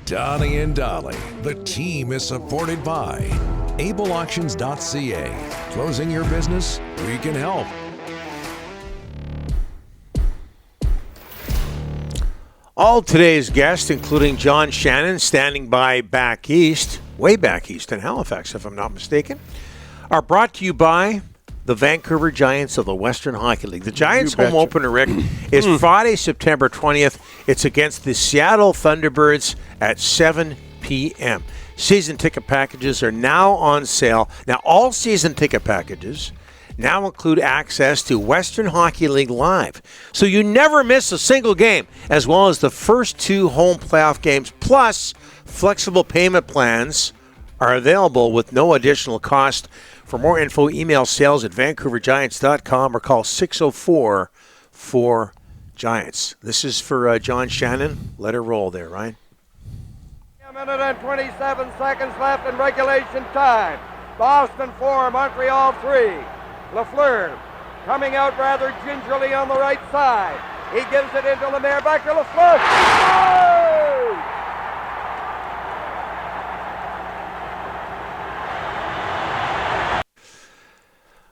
Donnie and Dolly. The team is supported by ableauctions.ca. Closing your business? We can help. All today's guests, including John Shannon, standing by back east, way back east in Halifax, if I'm not mistaken, are brought to you by the Vancouver Giants of the Western Hockey League. The Giants' home opener, Rick, is Friday, September 20th. It's against the Seattle Thunderbirds at 7 p.m. Season ticket packages are now on sale. Now, all season ticket packages now include access to Western Hockey League Live. So you never miss a single game, as well as the first two home playoff games, plus flexible payment plans are available with no additional cost. For more info, email sales at vancouvergiants.com or call 604-4-GIANTS. This is for John Shannon. Let her roll there, Ryan. A minute and 27 seconds left in regulation time. Boston 4, Montreal 3. Lafleur coming out rather gingerly on the right side. He gives it into Lemaire, back to Lafleur. Oh!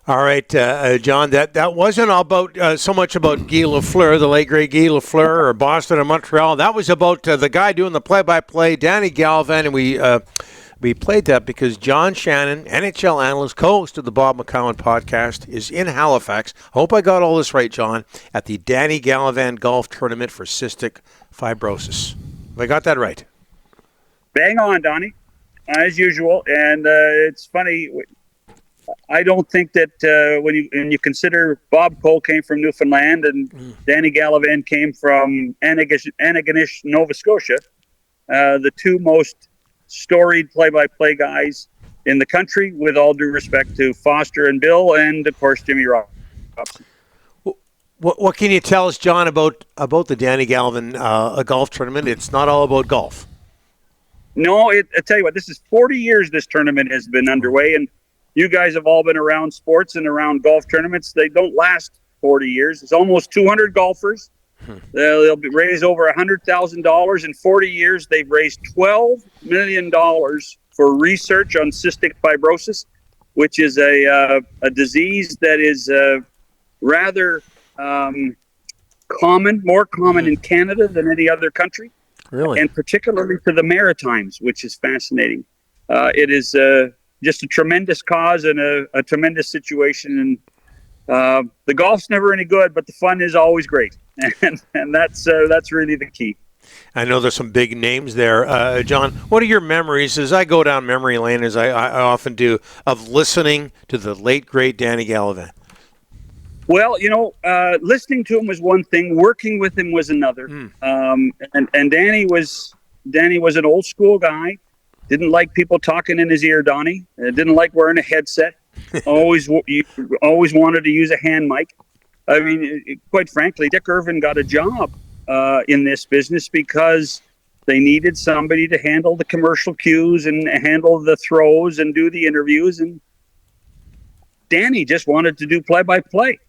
All right, John, that wasn't about so much about Guy Lafleur, the late great Guy Lafleur, or Boston or Montreal. That was about the guy doing the play-by-play, Danny Galvan, and we played that because John Shannon, NHL analyst, co-host of the Bob McCown podcast, is in Halifax. I hope I got all this right, John, at the Danny Galvan Golf Tournament for Cystic Fibrosis. Have I got that right? Bang on, Donnie, as usual. And it's funny, I don't think that when you consider Bob Cole came from Newfoundland and Danny Gallivan came from Antigonish, Nova Scotia, the two most storied play-by-play guys in the country, with all due respect to Foster and Bill, and of course Jimmy Robson. What can you tell us, John, about the Danny Gallivan golf tournament? It's not all about golf. No, I tell you what, this is 40 years this tournament has been underway, and you guys have all been around sports and around golf tournaments. They don't last 40 years. It's almost 200 golfers. They'll raise over $100,000 in 40 years. They've raised $12 million for research on cystic fibrosis, which is a disease that is rather common, more common in Canada than any other country. Really? And particularly to the Maritimes, which is fascinating. It is just a tremendous cause and a tremendous situation. And the golf's never any good, but the fun is always great. And that's really the key. I know there's some big names there. John, what are your memories, as I go down memory lane, as I often do, of listening to the late, great Danny Gallivan? Well, listening to him was one thing. Working with him was another. And Danny was an old school guy. Didn't like people talking in his ear, Donnie. Didn't like wearing a headset. always wanted to use a hand mic. I mean, quite frankly, Dick Irvin got a job in this business because they needed somebody to handle the commercial cues and handle the throws and do the interviews. And Danny just wanted to do play-by-play.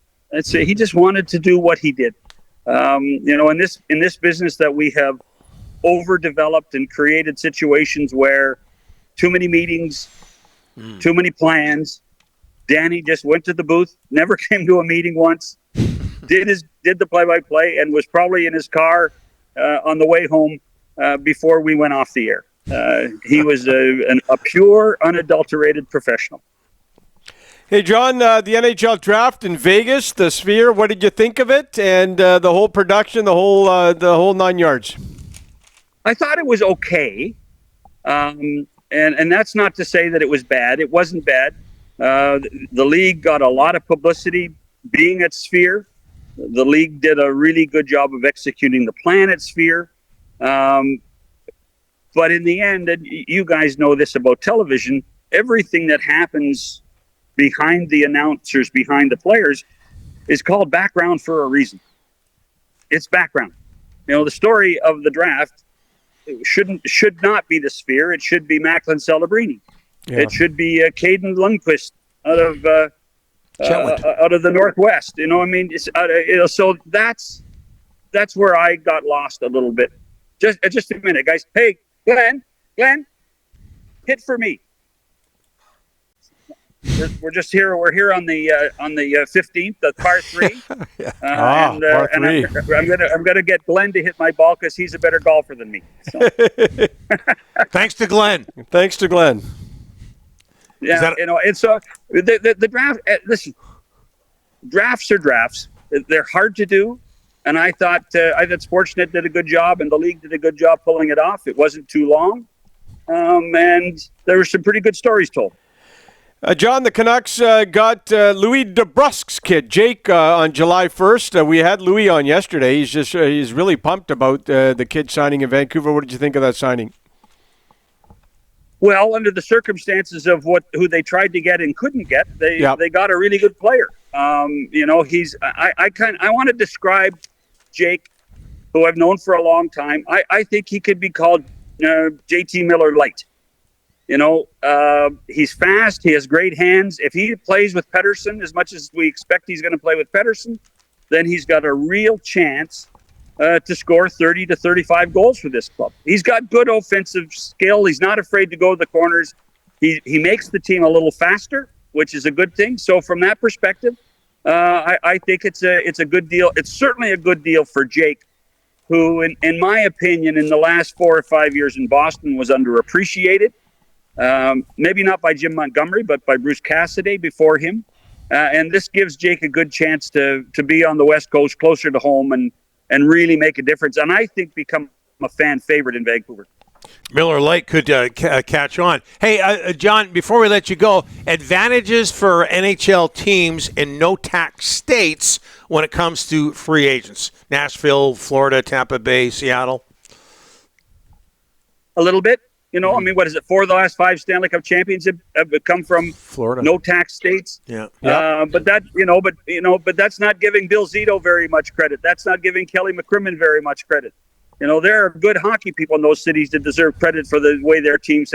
He just wanted to do what he did. In this business that we have overdeveloped and created situations where too many meetings, too many plans. Danny just went to the booth, never came to a meeting once, did the play-by-play, and was probably in his car on the way home before we went off the air. He was a pure, unadulterated professional. Hey, John, the NHL draft in Vegas, the Sphere, what did you think of it? And the whole production, the whole 9 yards? I thought it was okay. And that's not to say that it was bad. It wasn't bad. The league got a lot of publicity being at Sphere. The league did a really good job of executing the plan at Sphere. But in the end, and you guys know this about television, everything that happens behind the announcers, behind the players, is called background for a reason. It's background. The story of the draft should not be the Sphere. It should be Macklin Celebrini. Yeah. It should be Caden Lundqvist out of the Northwest. So that's where I got lost a little bit. Just a minute, guys. Hey, Glenn, hit for me. We're just here. We're here on the 15th, the par 3. Par 3. I'm gonna get Glenn to hit my ball because he's a better golfer than me. So. Thanks to Glenn. Thanks to Glenn. Yeah, it's the draft. Listen, drafts are drafts. They're hard to do, and I thought Sportsnet did a good job, and the league did a good job pulling it off. It wasn't too long, and there were some pretty good stories told. John, the Canucks got Louis DeBrusk's kid, Jake, on July 1st. We had Louis on yesterday. He's really pumped about the kid signing in Vancouver. What did you think of that signing? Well, under the circumstances of who they tried to get and couldn't get, they got a really good player. I want to describe Jake, who I've known for a long time. I think he could be called JT Miller Light. He's fast. He has great hands. If he plays with Pettersson as much as we expect he's going to play with Pettersson, then he's got a real chance to score 30 to 35 goals for this club. He's got good offensive skill. He's not afraid to go to the corners. He makes the team a little faster, which is a good thing. So from that perspective, I think it's a good deal. It's certainly a good deal for Jake, who, in my opinion, in the last 4 or 5 years in Boston was underappreciated. Maybe not by Jim Montgomery, but by Bruce Cassidy before him. And this gives Jake a good chance to be on the West Coast, closer to home, and really make a difference. And I think become a fan favorite in Vancouver. Miller Lite could catch on. Hey, John, before we let you go, advantages for NHL teams in no-tax states when it comes to free agents. Nashville, Florida, Tampa Bay, Seattle. A little bit. What is it? 4 of the last 5 Stanley Cup champions have come from Florida, no tax states. Yeah. But that's not giving Bill Zito very much credit. That's not giving Kelly McCrimmon very much credit. There are good hockey people in those cities that deserve credit for the way their teams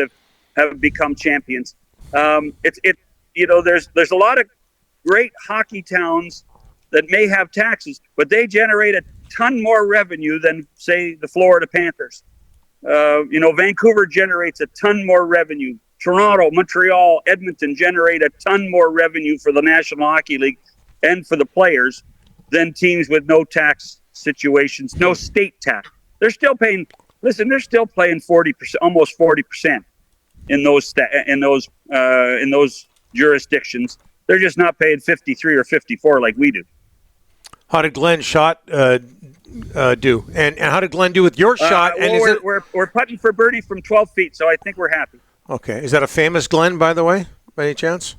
have become champions. There's a lot of great hockey towns that may have taxes, but they generate a ton more revenue than, say, the Florida Panthers. Vancouver generates a ton more revenue. Toronto, Montreal, Edmonton generate a ton more revenue for the National Hockey League and for the players than teams with no tax situations, no state tax. They're still paying. Listen, they're still paying 40%, almost 40% in those jurisdictions. They're just not paying 53 or 54 like we do. How did Glenn's shot do? And how did Glenn do with your shot? We're putting for birdie from 12 feet, so I think we're happy. Okay. Is that a famous Glenn, by the way, by any chance?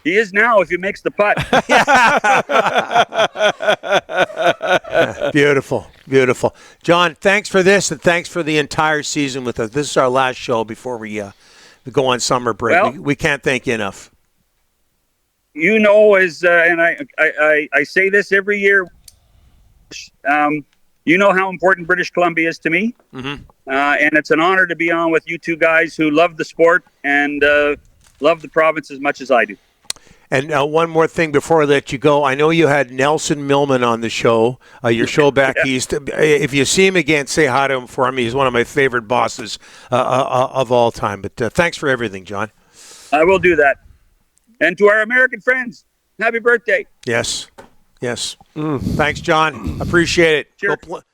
He is now if he makes the putt. Beautiful. John, thanks for this, and thanks for the entire season with us. This is our last show before we go on summer break. Well, we can't thank you enough. And I say this every year. You know how important British Columbia is to me. Mm-hmm. And it's an honor to be on with you two guys who love the sport and love the province as much as I do. And one more thing before I let you go. I know you had Nelson Millman on the show, your show back east. If you see him again, say hi to him for me. He's one of my favorite bosses of all time. But thanks for everything, John. I will do that. And to our American friends, happy birthday. Yes. Thanks, John. Appreciate it. Cheers.